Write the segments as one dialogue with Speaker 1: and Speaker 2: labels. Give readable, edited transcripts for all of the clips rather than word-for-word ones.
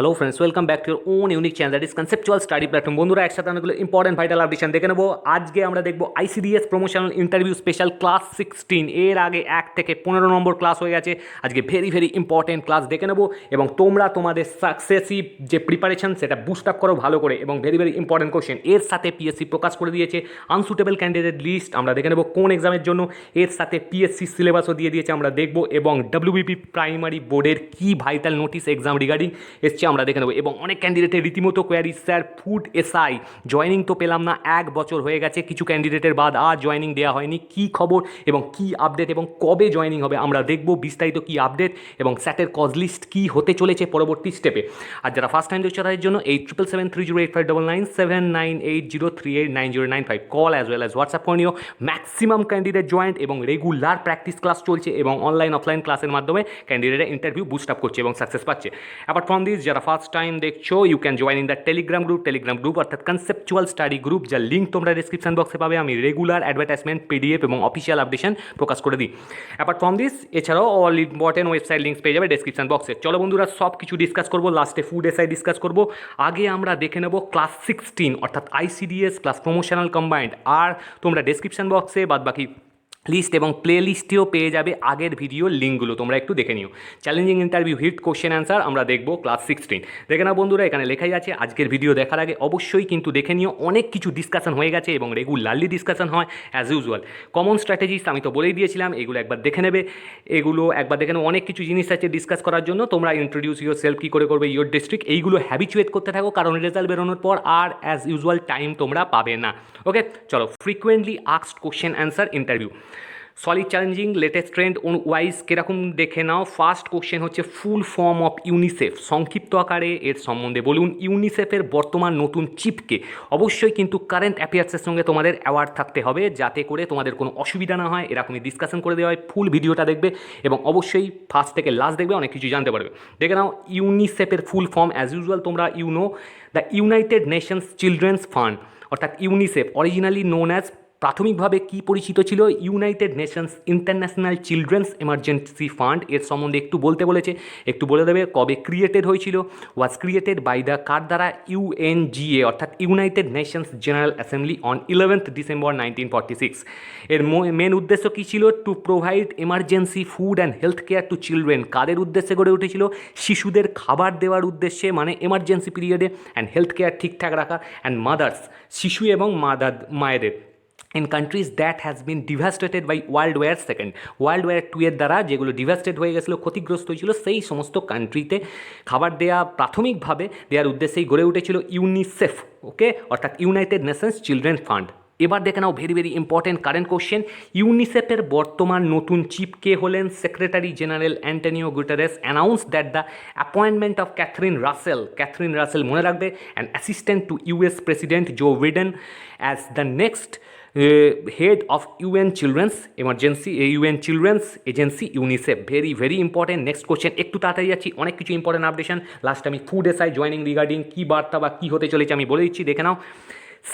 Speaker 1: Hello friends, welcome back to your own unique channel that is conceptual study platform. বন্ধুরা, একসাথে অনেকগুলো important vital updation দেখে নেবো। আজকে আমরা দেখবো ICDS promotional interview special class 16। এর আগে 1 থেকে 15 নম্বর ক্লাস হয়ে গেছে। আজকে ভেরি ভেরি ইম্পর্টেন্ট ক্লাস দেখে নেবো এবং তোমরা তোমাদের সাকসেসিভ যে প্রিপারেশন সেটা বুস্ট আপ করো ভালো করে। এবং ভেরি ভেরি ইম্পর্টেন্ট কোশ্চেন এর সাথে পিএসসি প্রকাশ করে দিয়েছে আনসুটেবল ক্যান্ডিডেট লিস্ট। আমরা দেখে নেবো কোন এক্সামের জন্য। এর সাথে পিএসসি সিলেবাসও দিয়ে দিয়েছে, আমরা দেখবো। এবং ডব্লিউবিপি প্রাইমারি বোর্ডের কি ভাইটাল নোটিস এক্সাম রিগার্ডিং এসছে আমরা দেখে নেবো। এবং অনেক ক্যান্ডিডেটের রীতিমতো query, sir food SI joining তো পেলাম না, 1 বছর হয়ে গেছে, কিছু ক্যান্ডিডেটের বাদ আর জয়েনিং দেওয়া হয়নি, কি খবর এবং কি আপডেট এবং কবে জয়েনিং হবে আমরা দেখবো বিস্তারিত কি আপডেট এবং স্যাটের কজ লিস্ট কী হতে চলেছে পরবর্তী স্টেপে। আর যারা ফার্স্ট টাইম দেখছো তাদের জন্য 877308599790380909 call as well as WhatsApp করে নিও। ম্যাক্সিমাম ক্যান্ডিডেট জয়েন্ট এবং রেগুলার প্র্যাকটিস ক্লাস চলছে এবং অনলাইন অফলাইন ক্লাসের মাধ্যমে ক্যান্ডিডেটরা ইন্টারভিউ বুস্ট আপ করছে এবং সাকসেস পাচ্ছে। অ্যাপার্ট ফ্রম দিস, যারা ফার্স্ট টাইম দেখছো you can join in the Telegram group অর্থাৎ কনসেপচুয়াল স্টাডি গ্রুপ, যার লিঙ্ক তোমরা ডিসক্রিপশন বক্সে পাবে। আমি রেগুলার অ্যাডভার্টাইজমেন্ট, পিডিএফ এবং অফিসিয়াল আপডেশন প্রকাশ করে দিই। অ্যাপার্ট ফ্রম দিস, এছাড়াও অল ইম্পর্টেন্ট ওয়েবসাইট লিঙ্কস পেয়ে যাবে ডিসক্রিপশন বক্সে। চলো বন্ধুরা, সব কিছু ডিসকাস করবো, লাস্টে ফুড এসআই ডিসকাস করবো। আগে আমরা দেখে নেব ক্লাস 16 অর্থাৎ আইসিডিএস ক্লাস প্রমোশনাল কম্বাইন্ড। আর তোমরা ডিসক্রিপশন বক্সে বাদবাকি লিস্ট এবং প্লে লিস্টেও পেয়ে যাবে আগের ভিডিও লিঙ্কগুলো, তোমরা একটু দেখে নিও। Challenging interview hit question answer আমরা দেখবো ক্লাস 16। দেখে নাও বন্ধুরা, এখানে লেখাই আছে। আজকের ভিডিও দেখার আগে অবশ্যই কিন্তু দেখে নিও, অনেক কিছু ডিসকাশন হয়ে গেছে এবং রেগুলারলি ডিসকাশন হয় অ্যাজ ইউজুয়াল। কমন স্ট্র্যাটেজিস আমি তো বলেই দিয়েছিলাম, এগুলো একবার দেখে নেবে। এগুলো একবার দেখে নেবে, অনেক কিছু জিনিস আছে ডিসকাস করার জন্য। তোমরা ইন্ট্রোডিউস ইউর সেলফ কী করে করবে, ইউর ডিস্ট্রিক্ট, এইগুলো হ্যাবিচুয়েট করতে থাকো, কারণ রেজাল্ট বেরোনোর পর আর অ্যাজ ইউজুয়াল টাইম তোমরা পাবে না। ওকে, চলো frequently asked question answer interview. Solid challenging latest trend wise কীরকম দেখে নাও। ফার্স্ট কোশ্চেন হচ্ছে ফুল ফর্ম অফ ইউনিসেফ, সংক্ষিপ্ত আকারে এর সম্বন্ধে বলুন। ইউনিসেফের বর্তমান নতুন চিফকে অবশ্যই কিন্তু কারেন্ট অ্যাফেয়ার্সের সঙ্গে তোমাদের অ্যাওয়ার্ড থাকতে হবে, যাতে করে তোমাদের কোনো অসুবিধা না হয়। এরকমই ডিসকাশন করে দেওয়া হয়। ফুল ভিডিওটা দেখবে এবং অবশ্যই ফার্স্ট থেকে লাস্ট দেখবে, অনেক কিছু জানতে পারবে। দেখে নাও ইউনিসেফের ফুল ফর্ম অ্যাজ ইউজুয়াল তোমরা the United Nations children's fund অর্থাৎ ইউনিসেফ, অরিজিনালি নোন অ্যাজ, প্রাথমিকভাবে কি পরিচিত ছিল, United Nations international children's emergency fund. এর সম্বন্ধে একটু বলতে বলেছে, একটু বলে দেবে। কবে ক্রিয়েটেড হয়েছিল, ওয়াজ ক্রিয়েটেড বাই দ্য কার দ্বারা, ইউএনজিএ অর্থাৎ United Nations General Assembly on 11th December 1946। এর মেন উদ্দেশ্য কী ছিল, to provide emergency food and health care to children. কাদের উদ্দেশ্যে গড়ে উঠেছিল, শিশুদের খাবার দেওয়ার উদ্দেশ্যে, মানে এমার্জেন্সি পিরিয়ডে, অ্যান্ড হেলথ কেয়ার ঠিকঠাক রাখা, অ্যান্ড মাদার্স, শিশু এবং মায়েদের, in countries that has been devastated by world war second, world war 2 এর দ্বারা যেগুলো ডিভাস্টেড হয়ে গেছিলো, ক্ষতিগ্রস্ত হয়েছিল, সেই সমস্ত কান্ট্রিতে খাবার দেওয়া প্রাথমিকভাবে দেওয়ার উদ্দেশ্যেই গড়ে উঠেছিল ইউনিসেফ। ওকে, অর্থাৎ ইউনাইটেড নেশনস চিলড্রেন ফান্ড। এবার দেখে নাও very very important current question. ইউনিসেফের বর্তমান নতুন চিফ কে হলেন, secretary general Antonio Guterres announce that the appointment of Catherine Russell মনে রাখবে, and assistant to US president Joe Biden as the next head of UN children's agency UNICEF. Very very important. Next question, একটু তাড়াতাড়ি যাচ্ছি, অনেক কিছু important updation. Last আমি food SI joining regarding কী বার্তা বা কী হতে চলেছে আমি বলে দিচ্ছি, দেখে নাও।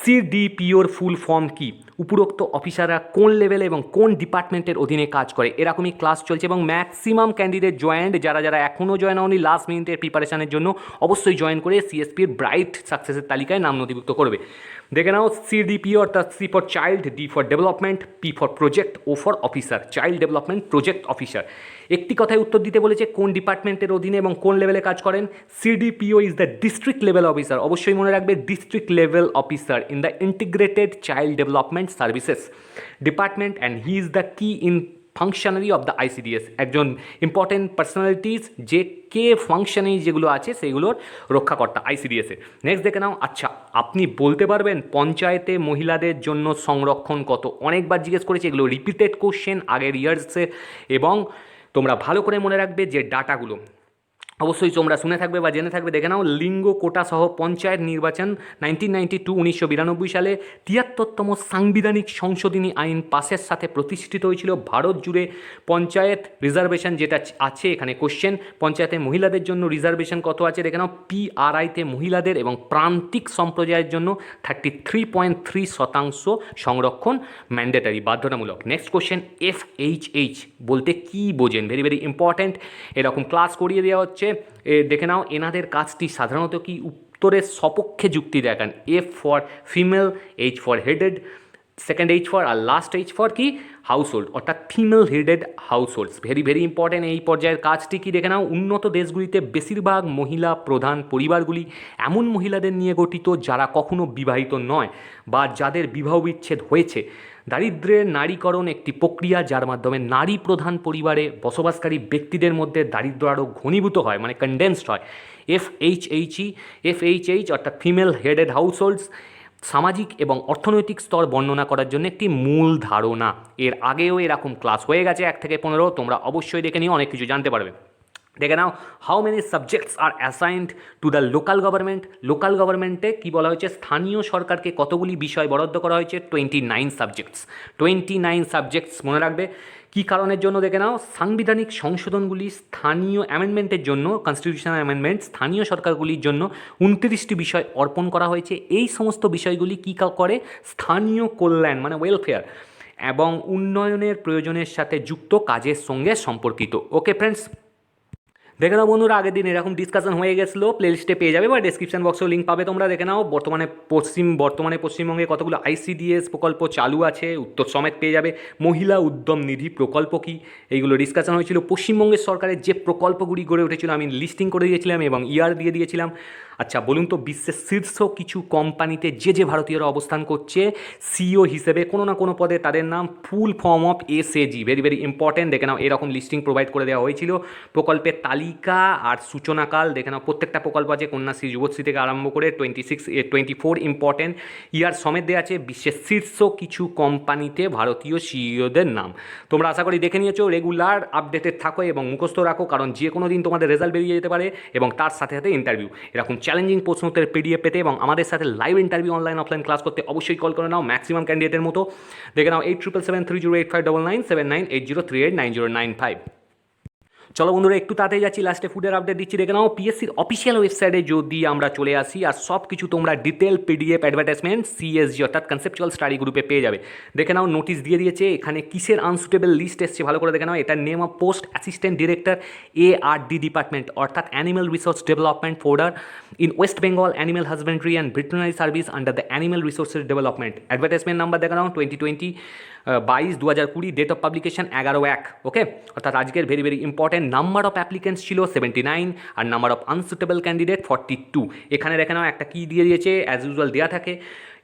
Speaker 1: সিডিপিওর ফুল ফর্ম কি, উপরোক্ত অফিসাররা কোন লেভেলে এবং কোন ডিপার্টমেন্টের অধীনে কাজ করে, এরকমই ক্লাস চলছে এবং ম্যাক্সিমাম ক্যান্ডিডেট জয়েন্ট। যারা এখনও জয়েন হয়নি, লাস্ট মিনিটের প্রিপারেশনের জন্য অবশ্যই জয়েন করে সিএসপির ব্রাইট সাকসেসের তালিকায় নাম নথিভুক্ত করবে। দেখে নাও সিডিপিও অর্থাৎ C for child, D for development, P for project, O for officer, child development project officer. একটি কথায় উত্তর দিতে বলেছে কোন ডিপার্টমেন্টের অধীনে এবং কোন লেভেলে কাজ করেন। CDPO is the district level officer, অবশ্যই মনে রাখবে, district level officer in the integrated child development services department, and he is the কি ইন ফাংশনারি অফ দ্য আইসিডিএস। একজন ইম্পর্টেন্ট পার্সোনালিটিস, যে কে ফাংশনারি যেগুলো আছে সেইগুলোর রক্ষাকর্তা আইসিডিএসের। নেক্সট দেখে নাও। আচ্ছা, আপনি বলতে পারবেন পঞ্চায়েতে মহিলাদের জন্য সংরক্ষণ কত? অনেকবার জিজ্ঞেস করেছি, এগুলো রিপিটেড কোশ্চেন আগের ইয়ার্সে, এবং তোমরা ভালো করে মনে রাখবে যে ডাটাগুলো অবশ্যই তোমরা শুনে থাকবে বা জেনে থাকবে। দেখে নাও, লিঙ্গ কোটা সহ পঞ্চায়েত নির্বাচন 1992 সালে 73তম সাংবিধানিক সংশোধনী আইন পাসের সাথে প্রতিষ্ঠিত হয়েছিল ভারত জুড়ে। পঞ্চায়েত রিজার্ভেশন যেটা আছে এখানে কোশ্চেন, পঞ্চায়েতে মহিলাদের জন্য রিজার্ভেশন কত আছে দেখে নাও। পিআরআইতে মহিলাদের এবং প্রান্তিক সম্প্রদায়ের জন্য 33.3% সংরক্ষণ ম্যান্ডেটারি, বাধ্যতামূলক। নেক্সট কোশ্চেন, এফএইচএইচ বলতে কী বোঝেন? ভেরি ভেরি ইম্পর্ট্যান্ট, এরকম ক্লাস করিয়ে দেওয়া হচ্ছে। হচ্ছে দেখে নাও এনাদের কাজটি সাধারণত কি উত্তরের সপক্ষে যুক্তি দেখান। F for female, H for headed, second H for আর লাস্ট এইচ ফর কি হাউস হোল্ড, অর্থাৎ female headed households. Very very important এই পর্যায়ের কাজটি কি দেখে নাও। উন্নত দেশগুলিতে বেশিরভাগ মহিলা প্রধান পরিবারগুলি এমন মহিলাদের নিয়ে গঠিত যারা কখনো বিবাহিত নয় বা যাদের বিবাহ বিচ্ছেদ হয়েছে। দারিদ্র্যের নারীকরণ একটি প্রক্রিয়া যার মাধ্যমে নারী প্রধান পরিবারে বসবাসকারী ব্যক্তিদের মধ্যে দারিদ্র্য আরও ঘনীভূত হয়, মানে কনডেন্সড হয়। এফএইচএইচ অর্থাৎ ফিমেল হেডেড হাউস হোল্ডস সামাজিক এবং অর্থনৈতিক স্তর বর্ণনা করার জন্য একটি মূল ধারণা। এর আগেও এরকম ক্লাস হয়ে গেছে 1 থেকে 15, তোমরা অবশ্যই দেখে নিয়ে অনেক কিছু জানতে পারবে। দেখে নাও how many subjects are assigned to the local government. Local গভর্নমেন্টে কী বলা হয়েছে, স্থানীয় সরকারকে কতগুলি বিষয় বরাদ্দ করা হয়েছে, 29 সাবজেক্টস। 29 সাবজেক্টস মনে রাখবে। কী কারণের জন্য দেখে নাও, সাংবিধানিক সংশোধনগুলি স্থানীয় অ্যামেন্ডমেন্টের জন্য, কনস্টিটিউশনাল অ্যামেন্ডমেন্ট স্থানীয় সরকারগুলির জন্য 29টি বিষয় অর্পণ করা হয়েছে। এই সমস্ত বিষয়গুলি কী করে, স্থানীয় কল্যাণ মানে ওয়েলফেয়ার এবং উন্নয়নের প্রয়োজনের সাথে যুক্ত কাজের সঙ্গে সম্পর্কিত। ওকে ফ্রেন্ডস, দেখে নাও বন্ধুরা, আগের দিন এরকম ডিসকাশন হয়ে গেছিলো, প্লেলিস্টে পেয়ে যাবে বা ডেসক্রিপশন বক্সেও লিঙ্ক পাবে, তোমরা দেখে নাও। বর্তমানে পশ্চিমবঙ্গে কতগুলো আইসিডিএস প্রকল্প চালু আছে, উত্তর সমেত পেয়ে যাবে। মহিলা উদ্যম নিধি প্রকল্প কি, এইগুলো ডিসকাশন হয়েছিল। পশ্চিমবঙ্গের সরকারের যে প্রকল্পগুলি গড়ে উঠেছিল আমি লিস্টিং করে দিয়েছিলাম এবং ইয়ার দিয়ে দিয়েছিলাম। আচ্ছা বলুন তো, বিশ্বের শীর্ষ কিছু কোম্পানিতে যে ভারতীয়রা অবস্থান করছে সিইও হিসেবে কোনো না কোনো পদে, তাদের নাম full form of SAG. Very very important, দেখে নাও এরকম লিস্টিং প্রোভাইড করে দেওয়া হয়েছিল। প্রকল্পের তালিকা আর সূচনাকাল দেখে নাও, প্রত্যেকটা প্রকল্প আছে, কন্যাশ্রী যুবশ্রী থেকে আরম্ভ করে 24 ইম্পর্টেন্ট ইয়ার সমেত দেওয়া আছে। বিশ্বের শীর্ষ কিছু কোম্পানিতে ভারতীয় সিইওদের নাম তোমরা আশা করি দেখে নিয়েছো। রেগুলার আপডেটেড থাকো এবং মুখস্থ রাখো, কারণ যে কোনো দিন তোমাদের রেজাল্ট বেরিয়ে যেতে পারে এবং তার সাথে সাথে ইন্টারভিউ। এরকম চ্যালেঞ্জিং প্রশ্ন উত্তরের পিডিএফ পেতে এবং আমাদের সাথে live interview online offline class করতে অবশ্যই কল করে নাও ম্যাক্সিমাম ক্যান্ডিডেটের মতো। দেখে নাও 8777308599 7980389095। চলো বন্ধুরা, একটু তাড়াতাড়ি যাচ্ছি, লাস্টে ফুডের আপডেট দিচ্ছি। দেখে নাও পিএসসির অফিসিয়াল ওয়েবসাইটে যদি আমরা চলে আসি, আর সব কিছু তোমরা ডিটেল পিডিএফ অ্যাডভার্টাইজমেন্ট সিএসজি অর্থাৎ কনসেপচুয়াল স্টাডি গ্রুপে পেয়ে যাবে। দেখে নাও নোটিশ দিয়ে দিয়েছে, এখানে কিসের আনসুটেবল লিস্ট এসছে ভালো করে দেখে নাও। এটার name of post assistant director ARD department অর্থাৎ animal resource development fodder in West Bengal animal husbandry and veterinary service under the animal resources development. Advertisement number দেখে নাও 2020 ডেট অফ পাবলিকেশন 11/1। ওকে, অর্থাৎ আজকের very very important. Number of applicants ছিল 79 আর number of unsuitable candidate 42। এখানে দেখে নাও একটা কি দিয়ে দিয়েছে, অ্যাজ ইউজুয়াল দেওয়া থাকে,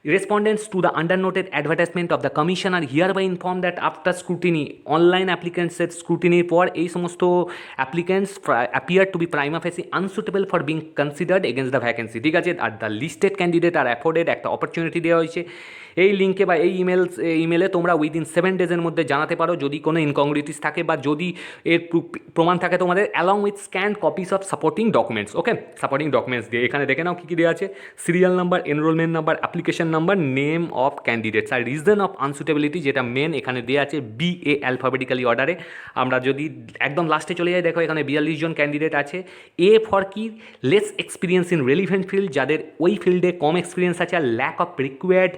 Speaker 1: Respondents to the undernoted advertisement of the commission are hereby informed that after scrutiny, online applicants set scrutiny পর এই সমস্ত applicants appear to be prima facie unsuitable for being considered against the vacancy। ঠিক আছে, are the listed candidate আর অ্যাফোর্ডেড একটা opportunity দেওয়া হয়েছে। এই লিঙ্কে বা এই ইমেলে তোমরা উইদিন 7 ডেজের মধ্যে জানাতে পারো যদি কোনো ইনকংগ্রিটিস থাকে বা যদি এর প্রমাণ থাকে তোমাদের, along with scanned copies of supporting documents. Okay, supporting documents দিয়ে এখানে দেখে নাও কী কী দেওয়া আছে, serial number, enrolment number, application number, name of candidates আর রিজন অফ আনসুটেবিলিটি, যেটা মেন এখানে দেওয়া আছে BA অ্যালফাবেটিক্যালি অর্ডারে। আমরা যদি একদম লাস্টে চলে যাই, দেখো এখানে 42 জন ক্যান্ডিডেট আছে। A ফর কি, less experience in relevant field, যাদের ওই ফিল্ডে কম এক্সপিরিয়েন্স আছে, আর ল্যাক অফ রিকোয়ার্ড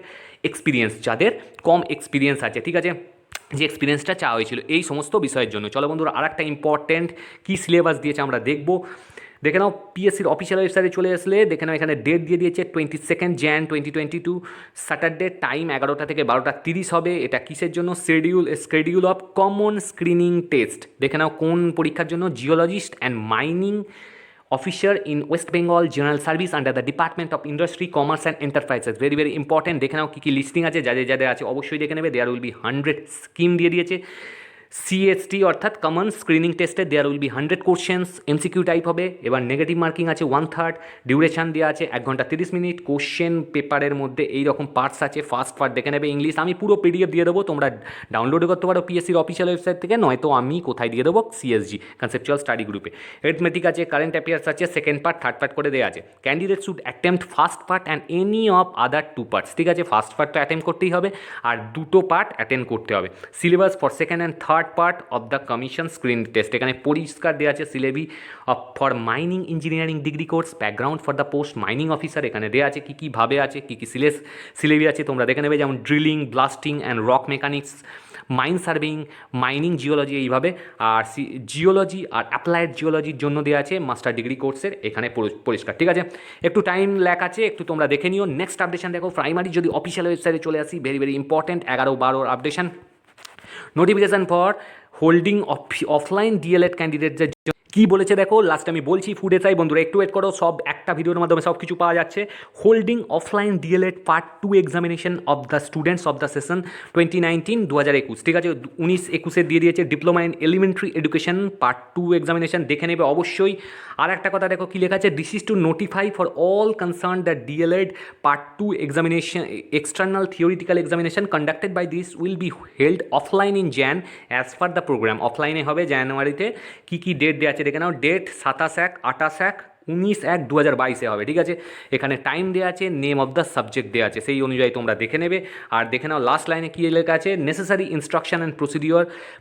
Speaker 1: এক্সপিরিয়েন্স, যাদের কম এক্সপিরিয়েন্স আছে। ঠিক আছে, যে এক্সপিরিয়েন্সটা চাওয়া হয়েছিল এই সমস্ত বিষয়ের জন্য। চলো বন্ধুরা, আর একটা ইম্পর্টেন্ট কী সিলেবাস দিয়েছে আমরা দেখবো। দেখে নাও পিএসসির অফিসিয়াল ওয়েবসাইটে চলে আসলে দেখে নাও এখানে ডেট দিয়ে দিয়েছে 22 jan 2022, স্যাটারডে, টাইম 11টা থেকে 12:30 হবে। এটা কিসের জন্য, schedule of common screening test. দেখে নাও কোন পরীক্ষার জন্য, geologist and mining officer in West Bengal general service under the department of industry commerce and enterprises. Very very important, দেখে নাও কী কী লিস্টিং আছে, যাদের যাদের আছে অবশ্যই দেখে নেবে। দেয়ার উইল বি 100 স্কিম দিয়ে দিয়েছে। CST অর্থাৎ কমন স্ক্রিনিং টেস্টে there will be 100 questions, MCQ type হবে। এবার নেগেটিভ মার্কিং আছে 1/3, ডিউরেশান দেওয়া আছে 1 ঘন্টা 30 মিনিট। কোশ্চেন পেপারের মধ্যে এই রকম পার্টস আছে, ফার্স্ট পার্ট দেখে নেবে ইংলিশ, আমি পুরো PDF দিয়ে দেবো, তোমরা ডাউনলোড করতে পারো পিএসসির অফিসিয়াল ওয়েবসাইট থেকে, নয়তো আমি কোথায় দিয়ে দেবো, CSG কনসেপচুয়াল স্টাডি গ্রুপে। অ্যারিথমেটিক আছে, কারেন্ট অ্যাফেয়ার্স আছে, সেকেন্ড পার্ট, থার্ড পার্ট করে দেওয়া আছে। Candidate should attempt first part and any of other 2 parts. ঠিক আছে, ফার্স্ট পার্ট তো অ্যাটেম্প করতেই হবে আর 2টো পার্ট অ্যাটেন্ড করতে হবে। Syllabus for second and third part of the commission screen test, এখানে পরিষ্কার দেওয়া আছে syllabi for mining engineering degree course, background for the post mining officer, এখানে দেওয়া আছে কী কীভাবে আছে, কী কী সিলেবি আছে তোমরা দেখে নেবে, যেমন drilling, blasting and rock mechanics, mine serving, mining geology এইভাবে। আর জিওলজি আর অ্যাপ্লাইড জিওলজির জন্য দেওয়া আছে মাস্টার ডিগ্রি কোর্সের, এখানে পরিষ্কার, ঠিক আছে। একটু টাইম ল্যাক আছে, একটু তোমরা দেখে নিও। নেক্সট আপডেশন দেখো, প্রাইমারি যদি অফিসিয়াল ওয়েবসাইটে চলে আসি, very very important 11-12 updation, notification for holding offline DElEd ক্যান্ডিডেটদের কী বলেছে দেখো, লাস্ট আমি বলছি ফুড এসআই বন্ধুরা, একটু ওয়েট করো, সব একটা ভিডিওর মাধ্যমে সব কিছু পাওয়া যাচ্ছে। Holding offline DElEd part 2 examination of the students of the session 2019-2021, ঠিক আছে। 19-21 দিয়ে দিয়েছে diploma in elementary education part 2 examination, দেখে নেবে অবশ্যই। আর একটা কথা দেখো কী লেখা আছে, this is to notify for all concern the DElEd part 2 examination external theoretical examination conducted by this will be held offline in Jan as per the programme. অফলাইনে হবে জানুয়ারিতে, কী কী ডেট দেওয়া আছে দেখে নাও, ডেট 27/1, 28/1, 19/1, 2022 হবে, ঠিক আছে। এখানে টাইম দেওয়া আছে, নেম অফ দ্য সাবজেক্ট দেওয়া আছে, সেই অনুযায়ী তোমরা দেখে নেবে। আর দেখে নাও লাস্ট লাইনে কী লেখা আছে, necessary instruction and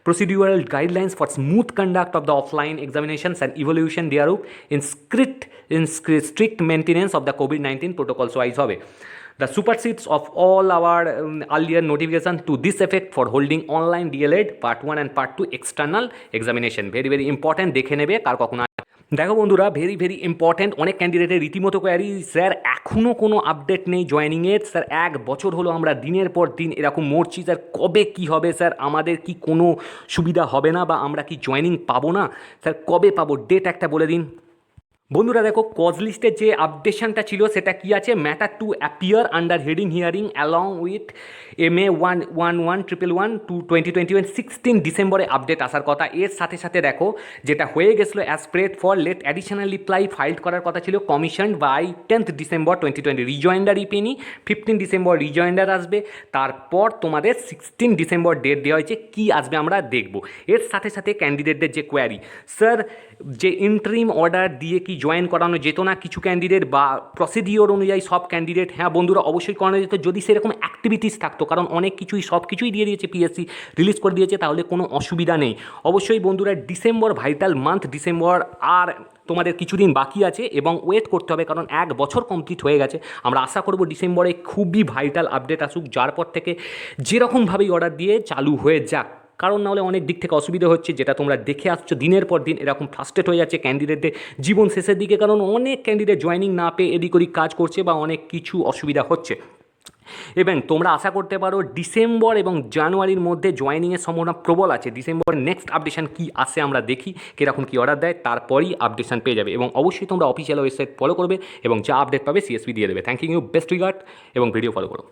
Speaker 1: procedural guidelines for smooth conduct of the offline examinations and evaluation thereupon in strict maintenance of the কোভিড-19 প্রোটোকলস ওয়াইজ হবে। The supersedes of all our earlier notification to this effect for holding online DLED part 1 and part 2 external examination. Very very important, দেখে নেবে কার কখনো। দেখো বন্ধুরা, very very important, অনেক ক্যান্ডিডেটের রীতিমতো কোয়ারি, স্যার এখনও কোনো আপডেট নেই জয়েনিংয়ের, স্যার 1 বছর হলো আমরা দিনের পর দিন এরকম মরছি, স্যার কবে কি হবে, স্যার আমাদের কি কোনো সুবিধা হবে না, বা আমরা কি জয়েনিং পাবো না, স্যার কবে পাবো, ডেট একটা বলে দিন। বন্ধুরা দেখো, কজ লিস্টের যে আপডেশনটা ছিল সেটা কি আছে, matter to appear under heading hearing along with MA 11111/2021 16 ডিসেম্বরে আপডেট আসার কথা। এর সাথে সাথে দেখো যেটা হয়ে গেছিলো, as prayed for late additional reply file করার কথা ছিল commission by 10th December 2020, rejoinder ইপেনি 15 ডিসেম্বর রিজয়েন্ডার আসবে, তারপর তোমাদের 16 ডিসেম্বর ডেট দেওয়া হয়েছে, কী আসবে আমরা দেখব। এর সাথে সাথে ক্যান্ডিডেটদের যে কোয়ারি, স্যার যে ইন্টারিম অর্ডার দিয়ে কি জয়েন করানো যেত না কিছু ক্যান্ডিডেট, বা প্রসিডিওর অনুযায়ী সব ক্যান্ডিডেট, হ্যাঁ বন্ধুরা অবশ্যই করানো যেত যদি সেরকম অ্যাক্টিভিটিস থাকতো, কারণ অনেক কিছুই সব কিছুই দিয়ে দিয়েছে পিএসসি, রিলিজ করে দিয়েছে, তাহলে কোনো অসুবিধা নেই। অবশ্যই বন্ধুরা ডিসেম্বর ভাইটাল মান্থ, ডিসেম্বর আর তোমাদের কিছুদিন বাকি আছে এবং ওয়েট করতে হবে, কারণ 1 বছর কমপ্লিট হয়ে গেছে। আমরা আশা করব ডিসেম্বরে খুবই ভাইটাল আপডেট আসুক, যার পর থেকে যেরকমভাবেই অর্ডার দিয়ে চালু হয়ে যাক, কারণ নাহলে অনেক দিক থেকে অসুবিধা হচ্ছে, যেটা তোমরা দেখে আসছো দিনের পর দিন এরকম ফ্রাস্ট্রেট হয়ে যাচ্ছে ক্যান্ডিডেটদের জীবন শেষের দিকে, কারণ অনেক ক্যান্ডিডেট জয়েনিং না পেয়ে এদিক ওদিক কাজ করছে বা অনেক কিছু অসুবিধা হচ্ছে। এবং তোমরা আশা করতে পারো ডিসেম্বর এবং জানুয়ারির মধ্যে জয়েনিংয়ের সম্ভাবনা প্রবল আছে। ডিসেম্বরের নেক্সট আপডেশন কী আসে আমরা দেখি, কীরকম কী অর্ডার দেয়, তারপরই আপডেশন পেয়ে যাবে। এবং অবশ্যই তোমরা অফিসিয়াল ওয়েবসাইট ফলো করবে এবং যা আপডেট পাবে সিএসপি দিয়ে দেবে। থ্যাংক ইউ, বেস্ট রিগার্ড, এবং ভিডিও ফলো করো।